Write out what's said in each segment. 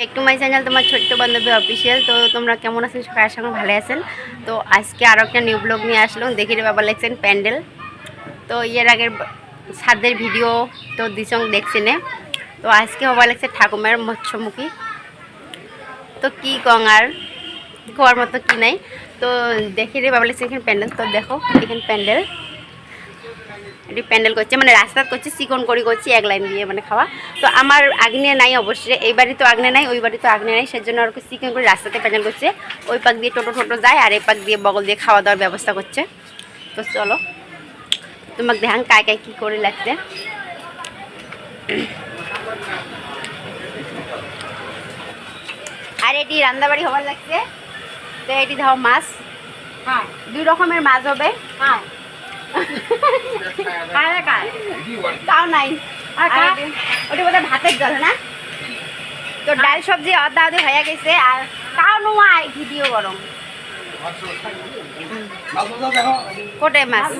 একটু my channel তোমার ছোট্ট বান্ধবী অফিসিয়াল। তো তোমরা কেমন আছেন? সবাই আশা করি ভালো আছেন। তো আজকে আরও একটা নিউ ব্লগ নিয়ে আসলাম। দেখি রে বাবা লেগছেন প্যান্ডেল। তো এর আগের ছাদের ভিডিও তো দিসং দেখছি নে। তো আজকে হবা লাগছে ঠাকুমার মৎস্যমুখী। তো কি কং আর কোয়ার মতো কি নাই। তো দেখি রে বাবা লেগছে এখানে প্যান্ডেল। তো দেখো এখানে প্যান্ডেল, এটি প্যান্ডেল করছে মানে রাস্তা করছে চিকন করি করছি এক লাইন দিয়ে মানে খাওয়া। তো আমার আগ্নেয় নাই অবশ্যই, এই বাড়ি তো আগ্নেয় নাই, ওই বাড়ি তো আগ্নেয় নাই, সেজন্য আর চিকন করে রাস্তাতে প্যান্ডেল করছে। ওই পাক দিয়ে টোটো যায় আর এই পাক দিয়ে বগল দিয়ে খাওয়া দাওয়ার ব্যবস্থা করছে। তো চলো তোমাকে দেখান কায় কায় কী করে লাগছে। আর এটি রান্নাবাড়ি হবার লাগছে। তো এটি ধরো মাছ, হ্যাঁ 2 রকমের মাছ হবে। হ্যাঁ তাও নাই, ওটা বোধহয় ভাতের জল না। তো ডাল সবজি আদা আদা হয়ে গেছে আর তাও নয় ভিডিও গরম কোটে মাছ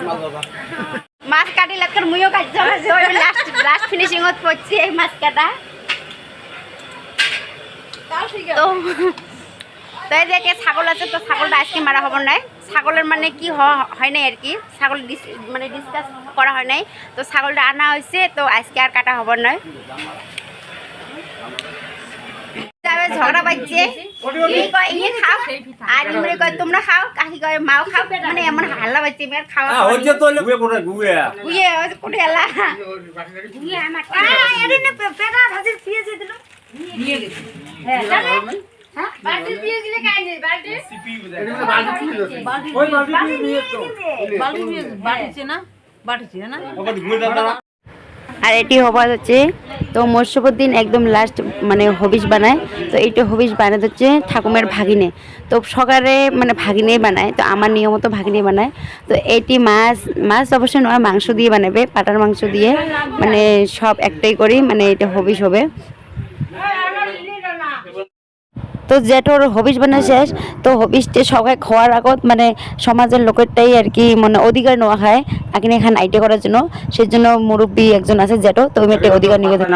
মাছ কাটি লাগছে মুইও কাটছে লাস্ট ফিনিশিং হতে পড়ছে এই মাছ কাটা। তো তাই দেখে ছাগল আছে, তো ছাগলটা আজকে মারা হবার নাই। ছাগলের মানে কি হয় নাই আর কি, ছাগল মানে ডিসকাস করা হয় নাই। তো ছাগলটা আনা হয়েছে, তো আজকে আর কাটা হবার নয়। ঝগড়া বাজছে, ইয়ে খাও আর ইমরে কয় তোমরা খাও, কাকি কয় মাও খাও, মানে এমন হাল্লা বাজছে মেয়ের খাওয়া কোটে এলা আর এটি হবা হচ্ছে তো মৎস্যপুর দিন একদম লাস্ট মানে হবিষ বানায়। তো এইটা হবিষ বানাতে হচ্ছে ঠাকুমের ভাগিনে। তো সকালে মানে ভাগিনে বানায়, তো আমার নিয়মত ভাগিনে বানায়। তো এইটি মাছ অবশ্যই নয়, মাংস দিয়ে বানাবে, পাটার মাংস দিয়ে, মানে সব একটাই করি, মানে এটা হবিষ হবে। তো জেঠোর হবিষ বানা শেষ। তো হবিষটা সবাই খাওয়ার আগত মানে সমাজের লোকেরটাই আর কি মানে অধিকার নেওয়া হয় আগে এখানে আইডিয়া করার জন্য। সেই জন্য মুরব্বী একজন আছে জেঠো, তো ওই মেয়েটা অধিকার নিবেদন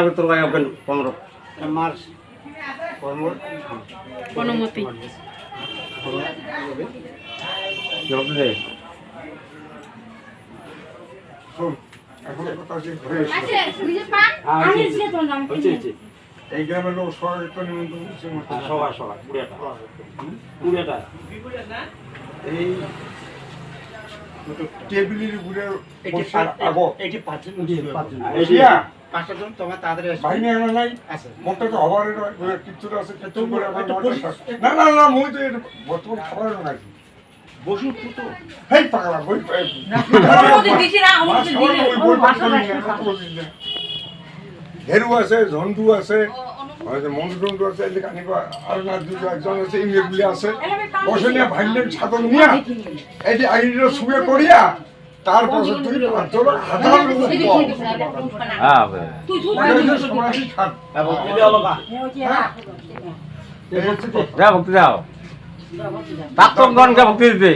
এই গ্রামের লোক সবাই এই টেবিলের উপরে ঘেরু আছে, ঝন্টু আছে, মন্টু আছে, একজন আছে, ইংরেজি আছে, বসে নিয়ে ভাইলের ছাতন নিয়ে এটি আইডিটা শুয়ে করিয়া তারপর তুই ভক্তি দিতে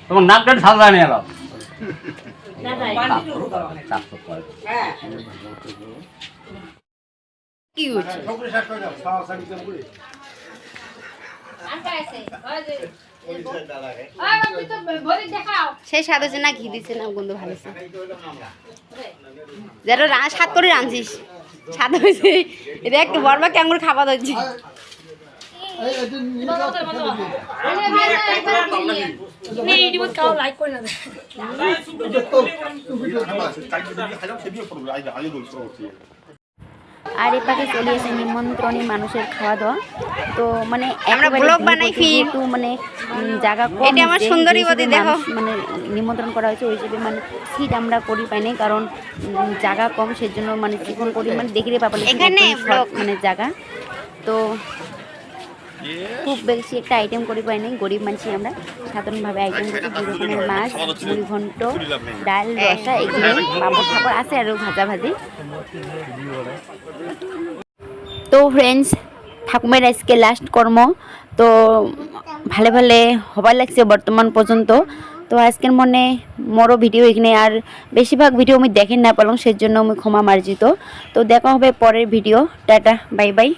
তোমার নাকটা সাজা নিয়ে এলো। কি হচ্ছে সেই সাদা না ঘি দিচ্ছে না গন্ধ ভালো যেটা স্বাদ করে রাঁধছিস সাদা হয়েছে। এটা একটু বরবা কেমন খাবার হচ্ছে। আর এই পাশে চলে আসে নিমন্ত্রণী মানুষের খাওয়া দাওয়া। তো মানে আমরা ব্লগ বানাই কিন্তু মানে জায়গা কম, এটা আমার সুন্দরীবতী দেখো মানে নিমন্ত্রণ করা হয়েছে ওই হিসেবে মানে সিট আমরা করি পাইনি, কারণ জায়গা কম, সেজন্য মানে চিকন করি মানে দেখিয়ে পাবো এখানে মানে জায়গা। তো খুব বেশি একটা আইটেম করি পাইনি, গরিব মানুষ আমরা, সাধারণভাবে আইটেম করি 2 রকমের মাছ, মুড়ি ঘন্ট, ডাল, রসা, এগুলো পাঁপড় ঠাপড় আছে আর ভাজা ভাজি। তো ফ্রেন্ডস ঠাকুমের আজকে লাস্ট কর্ম, তো ভালো ভালো হবার লাগছে বর্তমান পর্যন্ত। তো আজকের মনে মোরও ভিডিও এখানে আর বেশিরভাগ ভিডিও আমি দেখেন না পেলাম, সেজন্য আমি ক্ষমা মার্জিত। তো দেখা হবে পরের ভিডিও। Tata, bye bye.